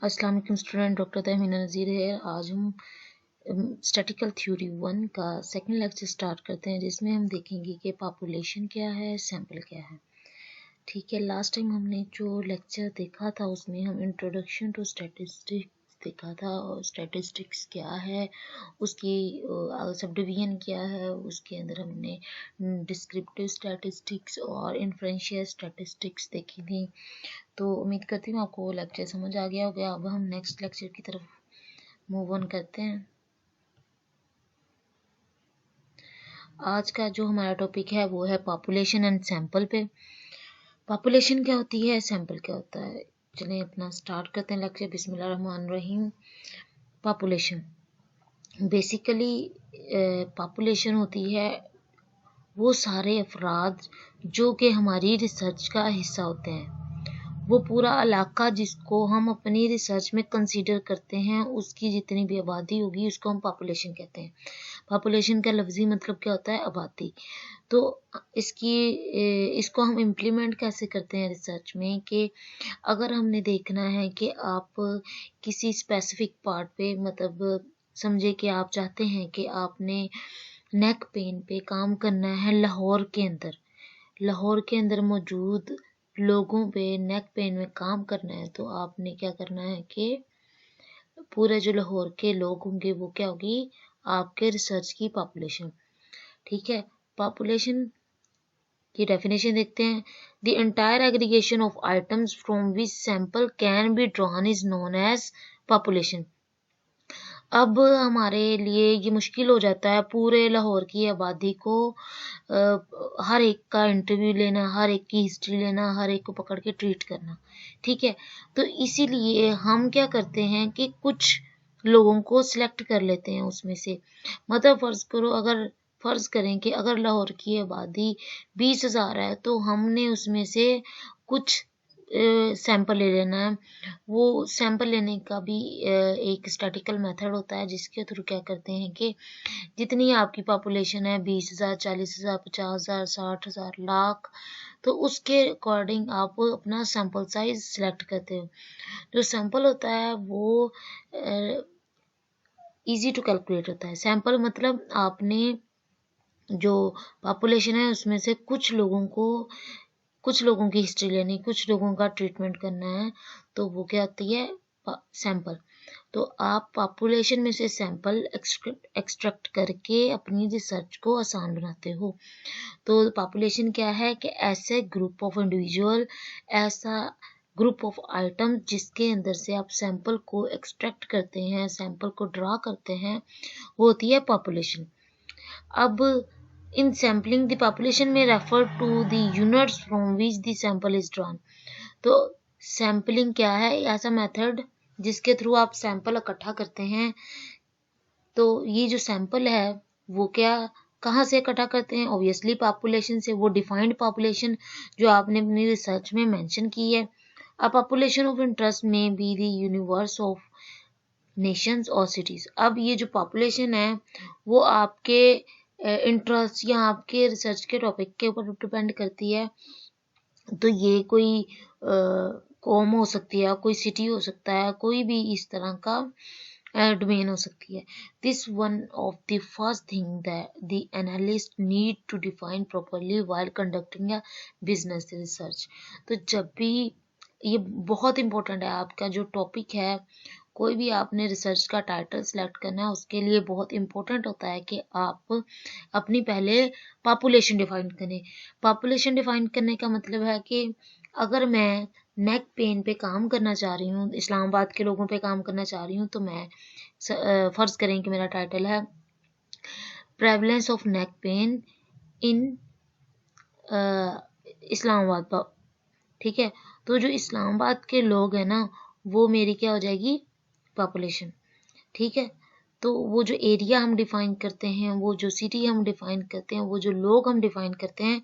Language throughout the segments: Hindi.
अस्सलाम वालेकुम स्टूडेंट, डॉक्टर तहमीना नज़ीर है। आज हम स्टैटिकल थ्योरी 1 का सेकंड लेक्चर स्टार्ट करते हैं, जिसमें हम देखेंगे कि पॉपुलेशन क्या है, सैंपल क्या है। ठीक है, लास्ट टाइम हमने जो लेक्चर देखा था उसमें हम इंट्रोडक्शन टू स्टैटिस्टिक्स देखा था, और स्टैटिस्टिक्स क्या है, उसकी सब डिवीजन क्या है। उसके अंदर हमने डिस्क्रिप्टिव स्टैटिस्टिक्स और इन्फ्रेंशियल स्टैटिस्टिक्स देखी थी। तो उम्मीद करती हूँ आपको वो लेक्चर समझ आ गया होगा। अब हम नेक्स्ट लेक्चर की तरफ मूव ऑन करते हैं। आज का जो हमारा टॉपिक है वो है पॉपुलेशन एंड सैंपल पे। पॉपुलेशन क्या होती है, सैंपल क्या होता है। चलिए अपना स्टार्ट करते हैं लेक्चर। बिस्मिल्लाहिर्रहमानिर्रहीम। पॉपुलेशन बेसिकली पॉपुलेशन होती है वो सारे अफराद जो कि हमारी रिसर्च का हिस्सा होते हैं। वो पूरा इलाका जिसको हम अपनी रिसर्च में कंसीडर करते हैं, उसकी जितनी भी आबादी होगी उसको हम पॉपुलेशन कहते हैं। पॉपुलेशन का लफ्जी मतलब क्या होता है, आबादी। तो इसको हम इम्प्लीमेंट कैसे करते हैं रिसर्च में, कि अगर हमने देखना है कि आप किसी स्पेसिफिक पार्ट पे, मतलब समझे कि आप चाहते हैं कि आपने नेक पेन पे काम करना है लाहौर के अंदर मौजूद लोगों पे नेक पेन में काम करना है, तो आपने क्या करना है कि पूरे जो लाहौर के लोग होंगे वो क्या होगी, आपके रिसर्च की पॉपुलेशन। ठीक है, पॉपुलेशन की डेफिनेशन देखते हैं। The entire aggregation of items from which sample can be drawn is known as population. अब हमारे लिए ये मुश्किल हो जाता है पूरे लाहौर की आबादी को हर एक का इंटरव्यू लेना, हर एक की हिस्ट्री लेना, हर एक को पकड़ के ट्रीट करना। ठीक है, तो इसीलिए हम क्या करते हैं कि कुछ लोगों को सिलेक्ट कर लेते हैं उसमें से। मतलब फर्ज करें कि अगर लाहौर की आबादी 20,000 है, तो हमने उसमें से कुछ सैंपल ले लेना है। वो सैंपल लेने का भी एक स्टैटिकल मेथड होता है, जिसके थ्रू क्या करते हैं कि जितनी आपकी पॉपुलेशन है, 20,000, 40,000, 50,000, 60,000, लाख, तो उसके अकॉर्डिंग आप अपना सैंपल साइज सिलेक्ट करते हो। जो सैंपल होता है वो इजी टू कैलकुलेट होता है। सैंपल मतलब आपने जो पॉपुलेशन है उसमें से कुछ लोगों की हिस्ट्री लेनी, कुछ लोगों का ट्रीटमेंट करना है, तो वो क्या होती है, सैंपल। तो आप पॉपुलेशन में से सैंपल एक्सट्रैक्ट करके अपनी रिसर्च को आसान बनाते हो। तो पॉपुलेशन क्या है कि ऐसे ग्रुप ऑफ इंडिविजुअल, ऐसा ग्रुप ऑफ आइटम जिसके अंदर से आप सैंपल को एक्सट्रैक्ट करते हैं, सैंपल को ड्रा करते हैं, वो होती है पॉपुलेशन। अब in sampling the population may refer to the units from which the sample is drawn। तो सैम्पलिंग क्या है, ऐसा मेथड जिसके थ्रू आप सैंपल इकट्ठा करते हैं। तो ये जो सैंपल है वो क्या, कहाँ से इकट्ठा करते हैं, ऑब्वियसली पॉपुलेशन से। वो डिफाइंड पॉपुलेशन जो आपने अपनी रिसर्च में मेंशन की है। अ पॉपुलेशन ऑफ इंटरेस्ट में be the universe of Nations और सिटीज। अब ये जो पॉपुलेशन है वो आपके इंटरेस्ट या आपके रिसर्च के टॉपिक के ऊपर डिपेंड करती है। तो ये कोई कौम हो सकती है, कोई सिटी हो सकता है, कोई भी इस तरह का डोमेन हो सकती है। This one of the first thing that the analyst need to define properly while conducting a business research. तो जब भी, ये बहुत इंपॉर्टेंट है, आपका जो टॉपिक है, कोई भी आपने रिसर्च का टाइटल सेलेक्ट करना है, उसके लिए बहुत इंपॉर्टेंट होता है कि आप अपनी पहले पॉपुलेशन डिफाइन करें। पॉपुलेशन डिफाइन करने का मतलब है कि अगर मैं नेक पेन पे काम करना चाह रही हूँ, इस्लामाबाद के लोगों पे काम करना चाह रही हूँ, तो मैं फर्ज करें कि मेरा टाइटल है prevalence of neck pain in Islamabad. ठीक है, तो जो इस्लामाबाद के लोग हैं ना, वो मेरी क्या हो जाएगी, पॉपुलेशन। ठीक है, तो वो जो एरिया हम डिफाइन करते हैं, वो जो सिटी हम डिफाइन करते हैं, वो जो लोग हम डिफाइन करते हैं,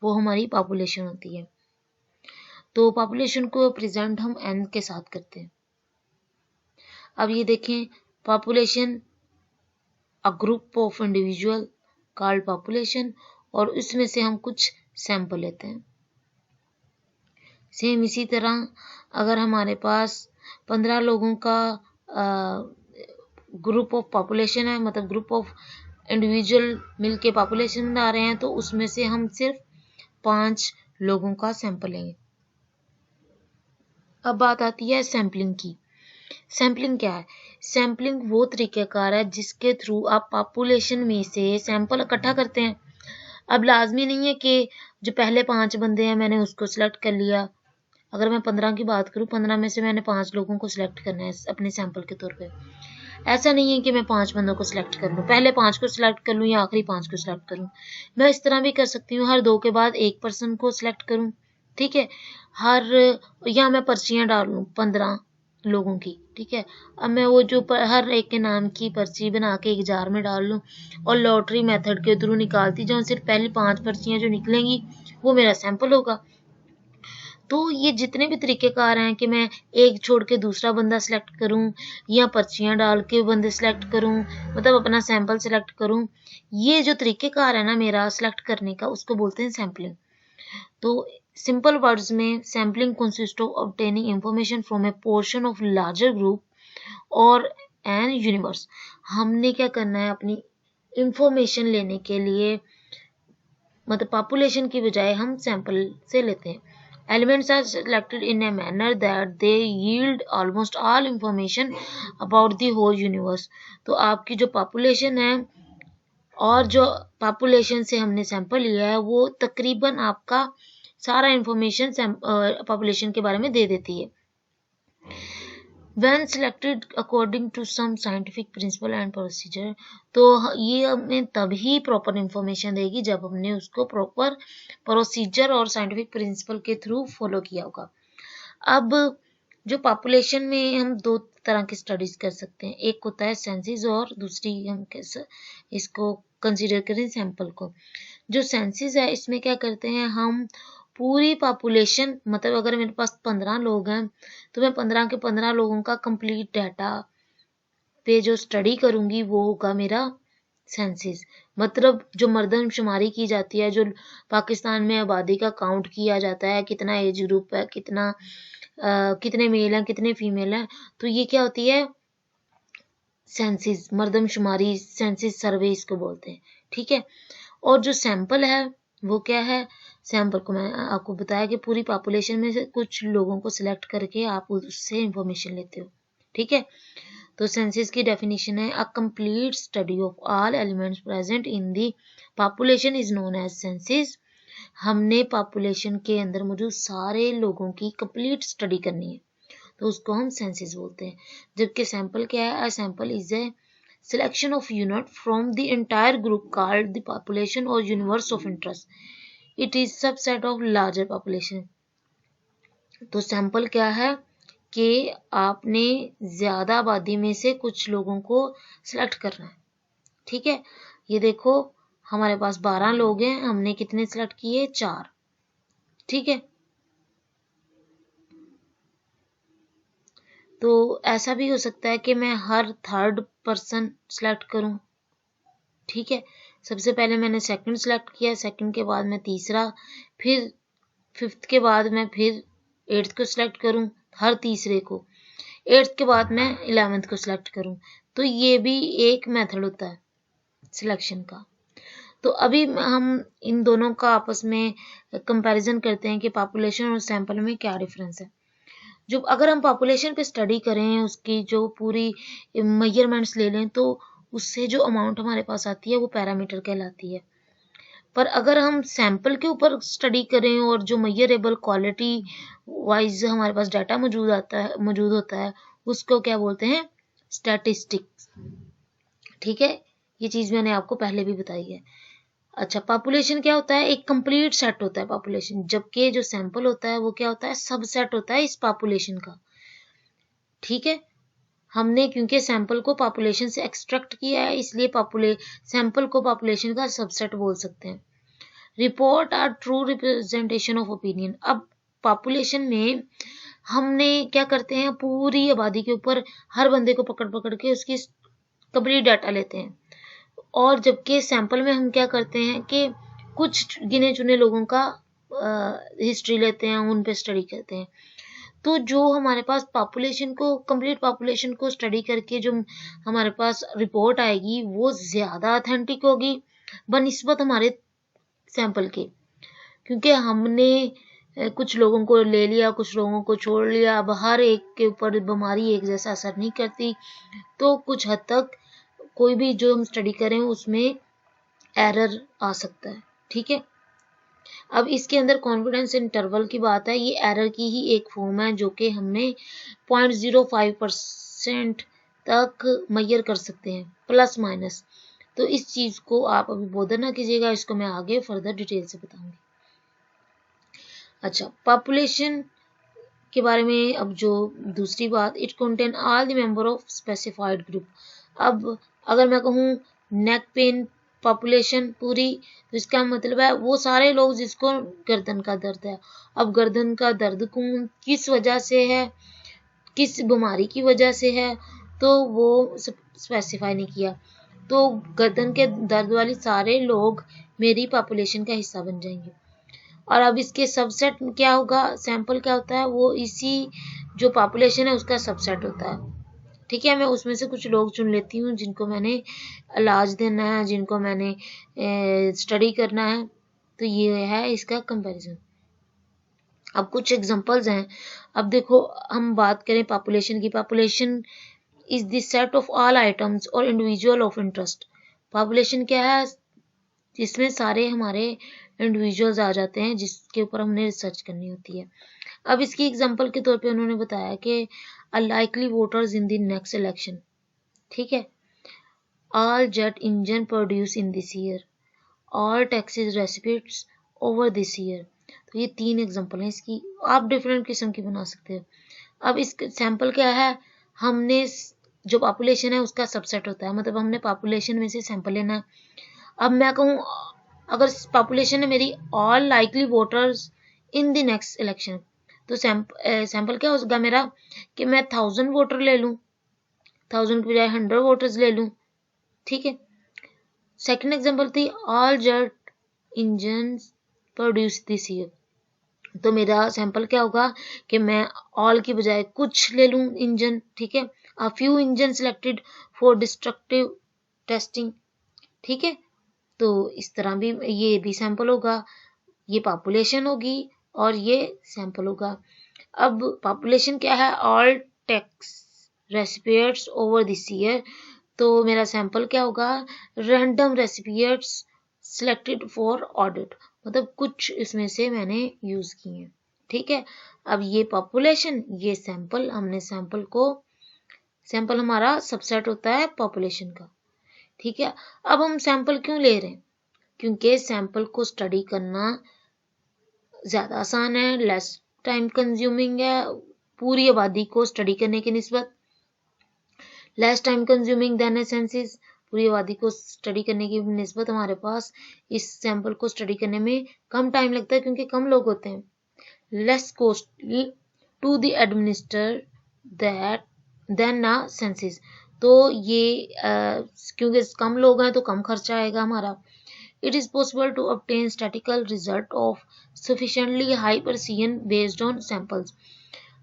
वो हमारी पॉपुलेशन होती है। तो पॉपुलेशन को प्रेजेंट हम n के साथ करते हैं। अब ये देखें, population a group of individual called population, और उसमें से हम कुछ सैंपल लेते हैं। सेम इसी तरह अगर हमारे पास 15 लोगों का ग्रुप ऑफ पॉपुलेशन है, मतलब ग्रुप ऑफ इंडिविजुअल मिलके पॉपुलेशन बना रहे हैं, तो उसमें से हम सिर्फ 5 लोगों का सैंपल लेंगे। अब बात आती है सैम्पलिंग की। सैम्पलिंग क्या है? सैम्पलिंग वो तरीक़ाकार है जिसके थ्रू आप पॉपुलेशन में से सैंपल इकट्ठा करते हैं। अब लाजमी नहीं है कि जो पहले 5 बंदे हैं मैंने उसको सिलेक्ट कर लिया। अगर मैं 15 की बात करूं, 15 में से मैंने 5 लोगों को सिलेक्ट करना है अपने सैंपल के तौर पे। ऐसा नहीं है कि मैं 5 बंदों को सिलेक्ट कर लूं, पहले 5 को सिलेक्ट कर लूं या आखिरी 5 को सिलेक्ट करूं। मैं इस तरह भी कर सकती हूँ, हर 2 के बाद एक पर्सन को सिलेक्ट करूं, ठीक है, या मैं पर्चियां डाल लूं 15 लोगों की, ठीक है। अब मैं वो जो हर एक के नाम की पर्ची बना के एक जार में डाल लूं और लॉटरी मेथड के थ्रू निकालती जाऊं, सिर्फ पहली 5 पर्चियां जो निकलेंगी वो मेरा सैंपल होगा। तो ये जितने भी तरीक़ेकार हैं कि मैं एक छोड़ के दूसरा बंदा सिलेक्ट करूं या पर्चियां डाल के बंदे सिलेक्ट करूं, मतलब अपना सैंपल सिलेक्ट करूं, ये जो तरीक़ेकार है ना मेरा सिलेक्ट करने का, उसको बोलते हैं सैम्पलिंग। तो सिंपल वर्ड्स में sampling consist of obtaining information from A portion of larger group और एन यूनिवर्स। हमने क्या करना है, अपनी इंफॉर्मेशन लेने के लिए, मतलब पॉपुलेशन की बजाय हम सैंपल से लेते हैं। Elements are selected in a manner that they yield almost all information about the whole universe. तो आपकी जो पॉपुलेशन है और जो पॉपुलेशन से हमने सैंपल लिया है वो तकरीबन आपका सारा इंफॉर्मेशन पॉपुलेशन के बारे में दे देती है। When selected according to some scientific principle and procedure, तो ये हमें तभी प्रॉपर इंफॉर्मेशन देगी जब हमने उसको प्रॉपर प्रोसीजर और साइंटिफिक प्रिंसिपल के थ्रू फॉलो किया होगा। अब जो पॉपुलेशन में हम 2 तरह की स्टडीज कर सकते हैं, एक होता है सेंसिस और दूसरी हम कैसे इसको कंसीडर करें सैंपल को। जो सेंसिस है इसमें क्या करते हैं, हम पूरी पॉपुलेशन, मतलब अगर मेरे पास 15 लोग हैं तो मैं 15 के 15 लोगों का कंप्लीट डाटा पे जो स्टडी करूंगी वो होगा मेरा सेंसिस। मतलब जो मर्दमशुमारी की जाती है, जो पाकिस्तान में आबादी का काउंट किया जाता है, कितना एज ग्रुप है, कितने मेल हैं कितने फीमेल हैं, तो ये क्या होती है सेंसिस, मर्दमशुमारी, सेंसिस सर्वे इसको बोलते हैं, ठीक है। और जो सैंपल है वो क्या है, सैंपल को मैं आपको बताया कि पूरी पॉपुलेशन में से कुछ लोगों को सिलेक्ट करके आप उससे इंफॉर्मेशन लेते हो, ठीक है। तो सेंसिस की डेफिनेशन है a complete study of all elements present in the population is known as census. हमने पॉपुलेशन के अंदर मौजूद सारे लोगों की कंप्लीट स्टडी करनी है तो उसको हम सेंसिस बोलते हैं। जबकि सैंपल क्या है, a sample is a selection of unit from the entire group called the population or universe of interest. It is subset of larger population. तो सैंपल क्या है कि आपने ज्यादा आबादी में से कुछ लोगों को सिलेक्ट करना है, ठीक है। ये देखो हमारे पास 12 लोग हैं, हमने कितने सिलेक्ट किए, 4, ठीक है। तो ऐसा भी हो सकता है कि मैं हर थर्ड पर्सन सिलेक्ट करूं, ठीक है। सबसे पहले मैंने सेकंड सिलेक्ट किया, सेकंड के बाद मैं तीसरा, फिर फिफ्थ के बाद मैं फिर 8th को सिलेक्ट करूं, हर तीसरे को, 8th के बाद मैं 11th को सिलेक्ट करूं। तो ये भी एक मेथड होता है सिलेक्शन का। तो अभी हम इन दोनों का आपस में कंपैरिजन करते हैं कि पॉपुलेशन और सैंपल में क्या डिफरेंस है। जो अगर हम पॉपुलेशन पे स्टडी करें, उसकी जो पूरी मेजरमेंट्स ले लें, तो उससे जो अमाउंट हमारे पास आती है वो पैरामीटर कहलाती है। पर अगर हम सैंपल के ऊपर स्टडी करें और जो मेजरेबल क्वालिटी वाइज हमारे पास डाटा मौजूद होता है उसको क्या बोलते हैं, स्टैटिस्टिक्स, ठीक है। ये चीज मैंने आपको पहले भी बताई है। अच्छा, पॉपुलेशन क्या होता है, एक कंप्लीट सेट होता है पॉपुलेशन, जबकि जो सैंपल होता है वो क्या होता है, सबसेट होता है इस पॉपुलेशन का, ठीक है। हमने क्योंकि सैंपल को पॉपुलेशन से एक्सट्रैक्ट किया है इसलिए सैंपल को पॉपुलेशन का सबसेट बोल सकते हैं। Report are true representation of opinion. अब पॉपुलेशन में हमने क्या करते हैं, पूरी आबादी के ऊपर हर बंदे को पकड़ पकड़ के उसकी कंप्लीट डाटा लेते हैं, और जबकि सैंपल में हम क्या करते हैं कि कुछ गिने चुने लोगों का हिस्ट्री लेते हैं, उन पे स्टडी करते हैं। तो जो हमारे पास पॉपुलेशन को, कंप्लीट पॉपुलेशन को स्टडी करके जो हमारे पास रिपोर्ट आएगी वो ज़्यादा ऑथेंटिक होगी बनिस्बत हमारे सैंपल के, क्योंकि हमने कुछ लोगों को ले लिया, कुछ लोगों को छोड़ लिया। अब हर एक के ऊपर बीमारी एक जैसा असर नहीं करती, तो कुछ हद तक कोई भी जो हम स्टडी करें उसमें एरर आ सकता है। ठीक है, अब इसके अंदर कॉन्फिडेंस इंटरवल की बात है, ये एरर की ही एक फॉर्म है जो कि हमने 0.05% तक मैयर कर सकते हैं, प्लस माइनस। तो इस चीज़ को आप अभी बोधर ना कीजिएगा, इसको मैं आगे फर्दर डिटेल से बताऊंगी। अच्छा, पॉपुलेशन के बारे में अब जो दूसरी बात, it contain all the member of specified group. अब अगर मैं कहूँ नेक पेन पॉपुलेशन पूरी, तो इसका मतलब है वो सारे लोग जिसको गर्दन का दर्द है। अब गर्दन का दर्द कौन किस वजह से है, किस बीमारी की वजह से है, तो वो स्पेसिफाई नहीं किया। तो गर्दन के दर्द वाले सारे लोग मेरी पॉपुलेशन का हिस्सा बन जाएंगे। और अब इसके सबसेट क्या होगा, सैंपल क्या होता है, वो इसी जो पॉपुलेशन है उसका सबसेट होता है। ठीक है, मैं उसमें से कुछ लोग चुन लेती हूँ जिनको मैंने इलाज देना है, जिनको मैंने स्टडी करना है। तो ये है इसका कंपैरिजन। अब कुछ एग्जांपल्स हैं। अब देखो, हम बात करें पॉपुलेशन की। Population is the set of all items और इंडिविजुअल ऑफ इंटरेस्ट। पॉपुलेशन क्या है, जिसमें सारे हमारे इंडिविजुअल्स आ जाते हैं जिसके ऊपर हमने रिसर्च करनी होती है। अब इसकी एग्जांपल के तौर पे उन्होंने बताया कि unlikely voters in the next election. ठीक है, all jet engine produce in this year, all taxes receipts over this year. तो ये 3 एग्जांपल हैं इसकी, आप डिफरेंट किस्म की बना सकते हो। अब इस सैंपल क्या है, हमने जो पॉपुलेशन है उसका सबसेट होता है, मतलब हमने पॉपुलेशन में से सैंपल लेना है। अब मैं कहूँ अगर पॉपुलेशन है मेरी all likely voters in the next election, तो सैंपल क्या होगा मेरा कि मैं 1000 वोटर ले लूँ, 1000 की बजाय 100 वोटर्स ले लूँ। ठीक है, सेकंड एग्जांपल थी all jet engine produce this year, तो मेरा सैंपल क्या होगा कि मैं ऑल की बजाय कुछ ले लूँ इंजन। ठीक है, a few engine selected for destructive testing. ठीक है, तो इस तरह भी ये भी सैंपल होगा, ये पॉपुलेशन होगी और ये सैंपल होगा। अब पॉपुलेशन क्या है, all tax recipients over this year, तो मेरा सैंपल क्या होगा, random recipients selected for audit, मतलब कुछ इसमें से मैंने यूज किए हैं। ठीक है, अब ये पॉपुलेशन, ये सैंपल, हमने सैंपल हमारा सबसेट होता है पॉपुलेशन का। ठीक है, अब हम सैंपल क्यों ले रहे हैं, क्योंकि सैंपल को स्टडी करना ज़्यादा आसान है, लेस टाइम कंज्यूमिंग है, पूरी आबादी को स्टडी करने की निस्बत लेस टाइम कंज्यूमिंग देन ए सेंसिस। पूरी आबादी को स्टडी करने की निस्बत हमारे पास इस सैंपल को स्टडी करने में कम टाइम लगता है क्योंकि कम लोग होते हैं। Less costly to the administer that then ना सेंसिस, तो ये क्योंकि कम लोग हैं तो कम खर्चा आएगा हमारा। It is possible to obtain statistical result of sufficiently high precision based on samples।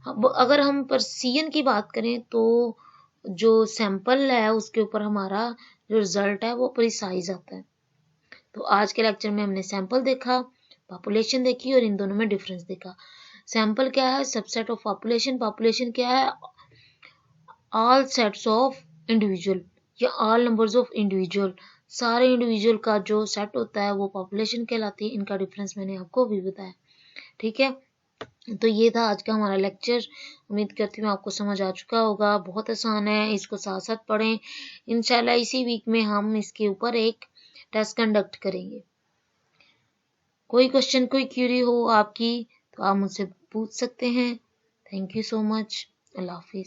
अगर हम precision की बात करें तो जो सैंपल है उसके ऊपर हमारा जो रिजल्ट है वो प्रिसाइज आता है। तो आज के लेक्चर में हमने सैंपल देखा, पॉपुलेशन देखी और इन दोनों में डिफरेंस देखा। सैंपल क्या है, सबसेट ऑफ पॉपुलेशन। पॉपुलेशन क्या है, ऑल सेट्स ऑफ इंडिविजुअल या ऑल नंबर्स ऑफ इंडिविजुअल, सारे इंडिविजुअल का जो सेट होता है वो पॉपुलेशन कहलाती है। इनका डिफरेंस मैंने आपको भी बताया। ठीक है, तो ये था आज का हमारा लेक्चर। उम्मीद करती हूँ आपको समझ आ चुका होगा, बहुत आसान है, इसको साथ साथ पढ़ें। इंशाल्लाह इसी वीक में हम इसके ऊपर एक टेस्ट कंडक्ट करेंगे। कोई क्वेश्चन, कोई क्यूरी हो आपकी तो आप मुझसे पूछ सकते हैं। Thank you so much. Allah Hafiz.